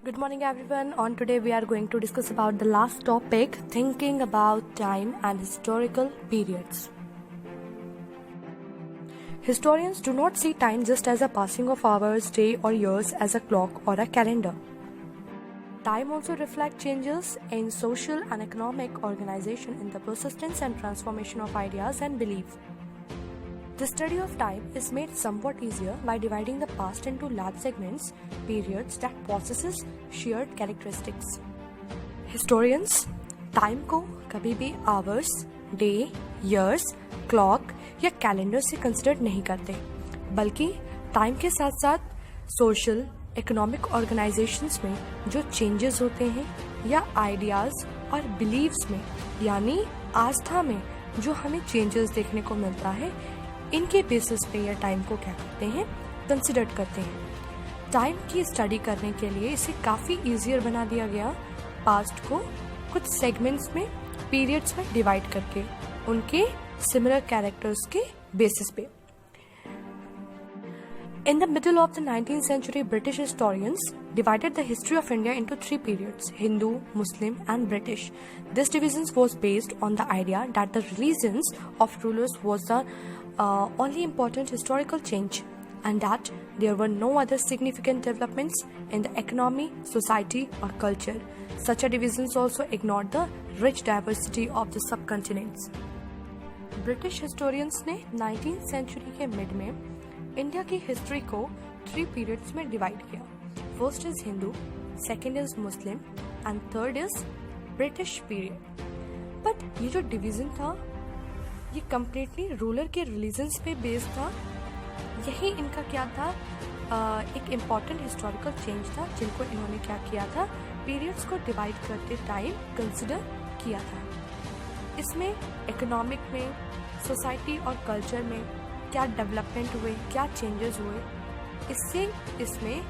Good morning everyone. On today we are going to discuss about the last topic, thinking about time and historical periods. Historians do not see time just as a passing of hours, day or years as a clock or a calendar. Time also reflects changes in social and economic organization in the persistence and transformation of ideas and beliefs. The study of time is made somewhat easier by dividing the past into large segments, periods that possesses shared characteristics. Historians time को कभी भी hours, day, years, clock या calendar से consider नहीं करते, बल्कि time के साथ साथ सोशल, इकोनॉमिक ऑर्गेनाइजेशंस में जो चेंजेस होते हैं या आइडियाज और बिलीव्स में यानी आस्था में जो हमें चेंजेस देखने को मिलता है, इनके बेसिस पे या टाइम को क्या करते हैं, कंसिडर करते हैं। टाइम की स्टडी करने के लिए इसे काफ़ी ईजियर बना दिया गया, पास्ट को कुछ सेगमेंट्स में, पीरियड्स में डिवाइड करके उनके सिमिलर कैरेक्टर्स के बेसिस पे। In the middle of the 19th century, British historians divided the history of India into three periods: Hindu, Muslim, and British. This division was based on the idea that the religions of rulers was the only important historical change, and that there were no other significant developments in the economy, society, or culture. Such a division also ignored the rich diversity of the subcontinents. British historians ने 19th century के mid में India की history को 3 periods में divide किया. First is Hindu, second is Muslim and third is British period. But ये जो division था ये कम्प्लीटली रूलर के रिलीजन्स पे बेस्ड था. यही इनका क्या था, एक इम्पॉर्टेंट हिस्टोरिकल चेंज था जिनको इन्होंने क्या किया था, पीरियड्स को डिवाइड करते टाइम कंसिडर किया था. इसमें इकोनॉमिक में, सोसाइटी और कल्चर में क्या डेवलपमेंट हुए, क्या चेंजेस हुए, इससे इसमें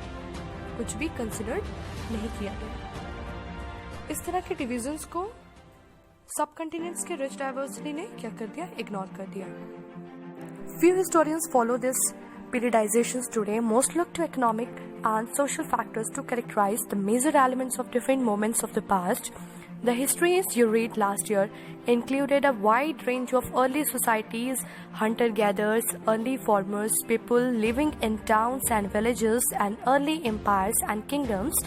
कुछ भी कंसिडर नहीं किया गया. इस तरह के डिविजन्स को सब कॉन्टिनेंट्स के रिच डाइवर्सिटी ने क्या कर दिया, इग्नोर कर दिया. Few historians follow this periodizations today. Most look to economic and social factors to characterize the major elements of different moments of the past. The histories you read last year included a wide range of early societies, hunter-gatherers, early farmers, people living in towns and villages, and early empires and kingdoms.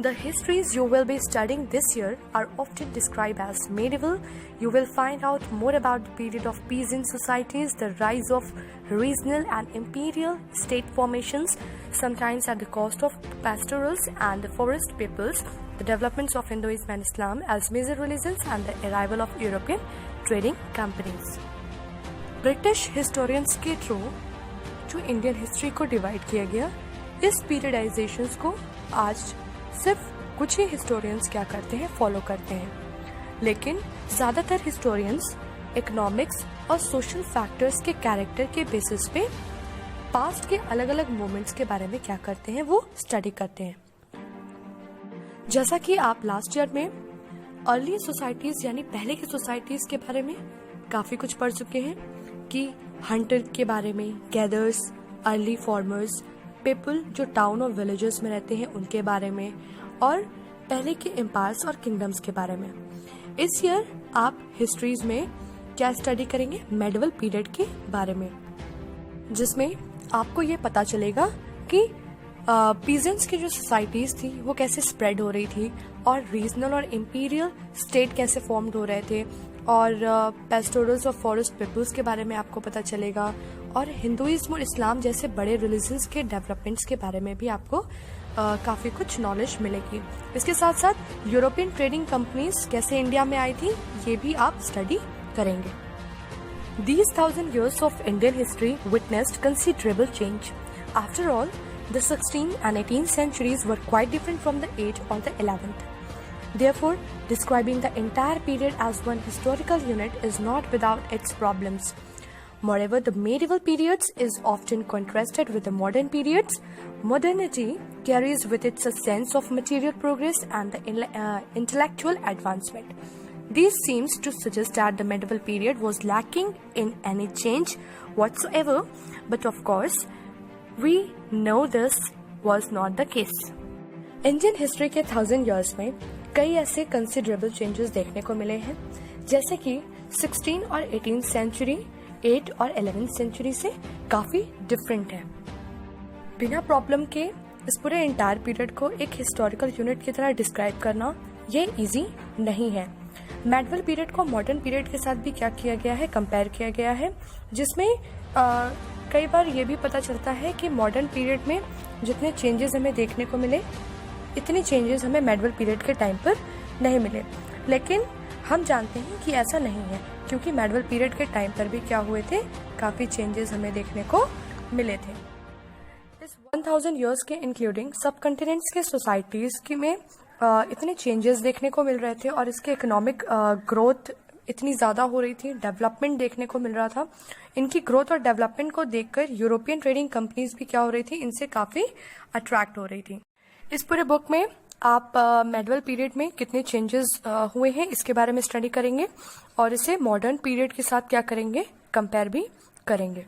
The histories you will be studying this year are often described as medieval. You will find out more about the period of peasant societies, the rise of regional and imperial state formations, sometimes at the cost of pastorals and the forest peoples, the developments of Hinduism and Islam as major religions, and the arrival of European trading companies. British historians के through जो Indian history को divide किया गया, इस पीरियडाइजेशंस को आज सिर्फ कुछ ही हिस्टोरियंस क्या करते हैं, फॉलो करते हैं. लेकिन ज़्यादातर हिस्टोरियंस इकोनॉमिक्स और सोशल फैक्टर्स के कैरेक्टर के बेसिस पे पास्ट के अलग अलग मोमेंट्स के बारे में क्या करते हैं, वो स्टडी करते हैं. जैसा कि आप लास्ट ईयर में अर्ली सोसाइटीज़ यानी पहले की सोसाइटीज़ के बारे में काफ़ी कुछ पढ़ चुके हैं कि हंटर के बारे में, गैदर्स, अर्ली फार्मर्स, पीपल जो टाउन और विलेजेस में रहते हैं उनके बारे में, और पहले के एम्पायर्स और किंगडम्स के बारे में. इस ईयर आप हिस्ट्रीज में क्या स्टडी करेंगे, मेडिवल पीरियड के बारे में, जिसमें आपको ये पता चलेगा कि पीजेंट्स की जो सोसाइटीज थी वो कैसे स्प्रेड हो रही थी, और रीजनल और इम्पीरियल स्टेट कैसे फॉर्म्ड हो रहे थे, और पेस्टोरल्स और फॉरेस्ट पीपल्स के बारे में आपको पता चलेगा, और हिंदुइज्म और इस्लाम जैसे बड़े रिलीजन्स के डेवलपमेंट्स के बारे में भी आपको काफ़ी कुछ नॉलेज मिलेगी. इसके साथ साथ यूरोपियन ट्रेडिंग कंपनीज कैसे इंडिया में आई थी, ये भी आप स्टडी करेंगे. These 1000 years of Indian history witnessed considerable change. After all, the 16th and 18th centuries were quite different from the 8th or the 11th. Therefore, describing the entire period as one historical unit is not without its problems. Moreover, the medieval periods is often contrasted with the modern periods. Modernity carries with it a sense of material progress and the intellectual advancement. This seems to suggest that the medieval period was lacking in any change whatsoever, but of course, we know this was not the case. Indian history के 1000 years में कई ऐसे considerable changes देखने को मिले हैं, जैसे कि 16 और 18 सेंचुरी 8 और 11 सेंचुरी से काफी डिफरेंट है। बिना प्रॉब्लम के इस पूरे इंटायर पीरियड को एक हिस्टोरिकल यूनिट की तरह डिस्क्राइब करना ये इजी नहीं है। मेडिवल पीरियड को मॉडर्न पीरियड के साथ भी क्या किया गया है, कंपेयर किया गया है, जिसमें कई बार ये भी पता चलता है कि मॉडर्न पीरियड में जितने चेंजेस हमें देखने को मिले इतने चेंजेस हमें मेडिवल पीरियड के टाइम पर नहीं मिले। लेकिन हम जानते हैं कि ऐसा नहीं है, क्योंकि मेडिवल पीरियड के टाइम पर भी क्या हुए थे, काफ़ी चेंजेस हमें देखने को मिले थे। इस 1000 ईयर्स के इंक्लूडिंग सब कंटिनेंट्स के सोसाइटीज़ की में इतने चेंजेस देखने को मिल रहे थे और इसके इकोनॉमिक ग्रोथ इतनी ज़्यादा हो रही थी, डेवलपमेंट देखने को मिल रहा था। इनकी ग्रोथ और डेवलपमेंट को देखकर यूरोपियन ट्रेडिंग कंपनीज भी क्या हो रही थी, इनसे काफ़ी अट्रैक्ट हो रही थी। इस पूरे बुक में आप मेडिवल पीरियड में कितने चेंजेस हुए हैं इसके बारे में स्टडी करेंगे और इसे मॉडर्न पीरियड के साथ क्या करेंगे, कंपेयर भी करेंगे।